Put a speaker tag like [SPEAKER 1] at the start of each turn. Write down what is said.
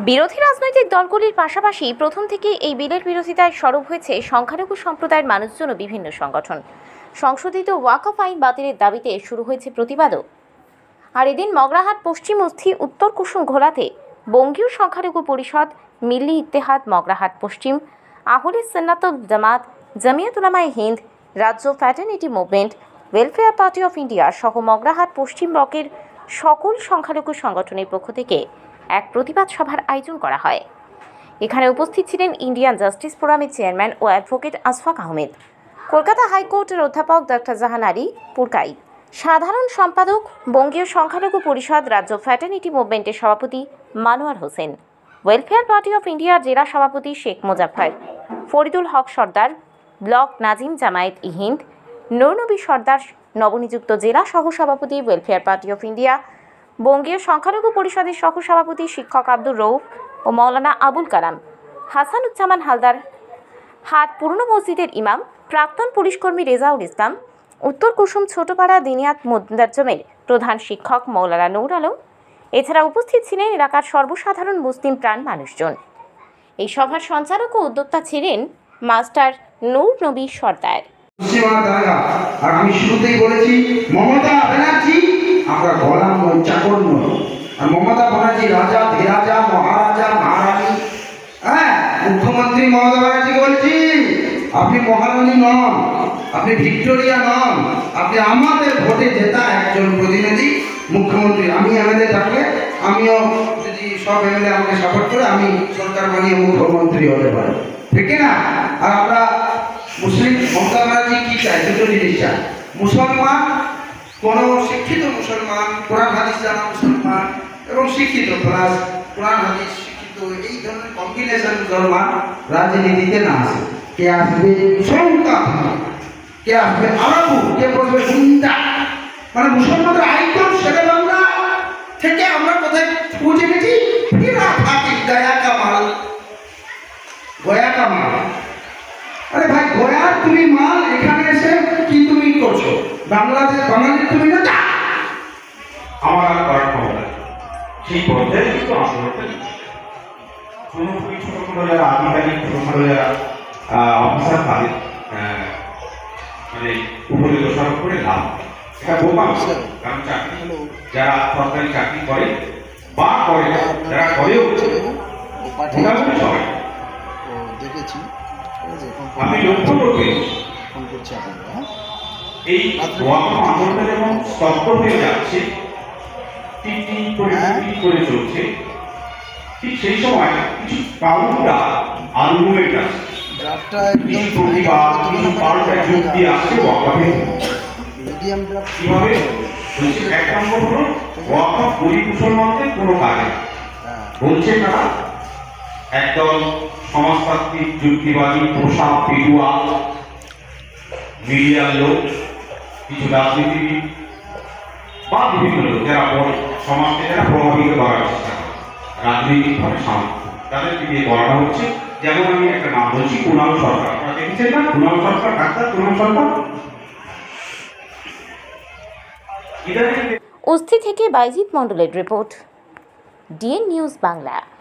[SPEAKER 1] বিরোধী রাজনৈতিক দলগুলির পাশাপাশি প্রথম থেকেই এই বিলের বিরোধিতায় সরব হয়েছে সংখ্যালঘু সম্প্রদায়ের মানুষজন ও বিভিন্ন সংগঠন। সংশোধিত ওয়াকফ আইন বাতিলের দাবিতে শুরু হয়েছে প্রতিবাদও। আর এদিন মগরাহাট পশ্চিম অস্থি উত্তর কুসুম ঘোলাতে বঙ্গীয় সংখ্যালঘু পরিষদ, মিল্লি ইত্তেহাদ মগরাহাট পশ্চিম, আহলে সুন্নাতুল জামাত, জামিয়াত উলামায়ে হিন্দ, রাজ্য fraternity movement, welfare party of India সহ মগরাহাট পশ্চিম ব্লকের সকল সংখ্যালঘু সংগঠনের পক্ষ থেকে এক প্রতিবাদ সভার আয়োজন করা হয়। এখানে উপস্থিত ছিলেন ইন্ডিয়ান জাস্টিস ফোরামের চেয়ারম্যান ও অ্যাডভোকেট আশফাক আহমেদ, কলকাতা হাইকোর্টের অধ্যাপক ডক্টর জাহান আলী পুরকাই, সাধারণ সম্পাদক বঙ্গীয় সংখ্যালঘু পরিষদ রাজ্য ফ্র্যাটার্নিটি মুভমেন্টের সভাপতি Manowar Hossain, welfare party of ইন্ডিয়ার জেলা সভাপতি শেখ মুজাফফর, ফরিদুল হক সর্দার, ব্লক নাজিম জামায়াত ই হিন্দ, নূরনবী সর্দার নবনিযুক্ত জেলা সহসভাপতি ওয়েলফেয়ার পার্টি অফ ইন্ডিয়া, বঙ্গীয় সংখ্যালঘু পরিষদের সহসভাপতি শিক্ষক আব্দুর রৌফ ও মাওলানা আবুল কালাম, হাসানুজ্জামান হালদার, হাট পুরনো মসজিদের ইমাম, প্রাক্তন পুলিশকর্মী রেজাউল ইসলাম, উত্তর কুসুম ছোটপাড়া দিনিয়াত মুদাজ্জমের প্রধান শিক্ষক মৌলানা নূর আলম। এছাড়া উপস্থিত ছিলেন এলাকার সর্বসাধারণ মুসলিম প্রাণ মানুষজন। এই সভার সঞ্চালক ও উদ্যোক্তা ছিলেন মাস্টার নূর নবী সর্দার।
[SPEAKER 2] আর আমি শুরুতেই বলেছি মমতা ব্যানার্জি আমরা গোলাম নই, চাকর নই। আর মমতা ব্যানার্জি রাজা, ধীরাজা, মহারাজা, মহারানী। হ্যাঁ, মুখ্যমন্ত্রী মমতা ব্যানার্জিকে বলছি আপনি মহারানী নন, আপনি ভিক্টোরিয়া নন, আপনি আমাদের ভোটে জেতা একজন প্রতিনিধি মুখ্যমন্ত্রী। আমি এমএলএ থাকলে আমিও যদি সব এমএলএ আমাকে সাপোর্ট করে আমি সরকার বানিয়ে মুখ্যমন্ত্রী হতে পারি, ঠিক না? আর আমরা মুসলিম মমতা ব্যানার্জি কি চায়? দুটো জিনিস চায়। মুসলমান, কোনো শিক্ষিত মুসলমান, কোরআন হাদিস জানা মুসলমান এবং শিক্ষিত প্লাস কোরআন হাদিস শিক্ষিত, এই ধরনের কম্বিনেশন মুসলমান রাজনীতিতে না আসে। কে আসবে সংখ্যা, কে আসবে আরবু, কে বসবে চিন্তা, মানে মুসলমানদের আইকন শেরে বাংলা থেকে আমরা কোথায় পৌঁছে গেছি? ফিরা থাকি গয়া কামাল, গয়া কামাল। আরে ভাই, গয়ার তুমি মাল, এখানে এসে কি তুমি করছো? বাংলাদেশ বাঙালি তুমি না,
[SPEAKER 3] আমার আর করার ক্ষমতা সেই পর্যায়ে কিন্তু আন্দোলনটা পুরোপুরি ছোট ছোট যারা আধিকারিক, ছোট ছোট যারা অফিসার তাদের মানে উপরে দোষারোপ করে লাভ, এটা বোকাম। কারণ চাকরি যারা সরকারি চাকরি করে বা করে না, যারা করেও মোটামুটি সবাই
[SPEAKER 4] দেখেছি।
[SPEAKER 3] আপনি লক্ষ্য করবেন এই আন্দোলনটা যখন স্তব্ধ হয়ে যাচ্ছে, টিটি করে চলছে, ঠিক সেই সময় কিছু কাউন্টার আর্গুমেন্ট আছে, কিছু প্রতিবাদ, কিছু পাল্টা যোগ দিয়ে আসছে ওয়াকফে। কিভাবে বলছে? এক নম্বর হলো ওয়াকফ গরিব মুসলমানদের কোনো কাজে বলছে তারা একদল সমাজতান্ত্রিক, যুক্তিবাদী, পোশাক পেটুয়া, মিডিয়ার লোক, কিছু রাজনীতিবিদ বা বিভিন্ন লোক যারা সমাজকে যারা প্রভাবিত করার চেষ্টা করে রাজনৈতিকভাবে সামনে, তাদেরকে দিয়ে করানো হচ্ছে। যেমন আমি একটা নাম বলছি, কুণাল সরকার। আপনারা দেখেছেন না? কুণাল সরকার, ডাক্তার কুণাল সরকার।
[SPEAKER 1] অস্থি থেকে বাইজিৎ মণ্ডলের রিপোর্ট, ডিএন নিউজ বাংলা।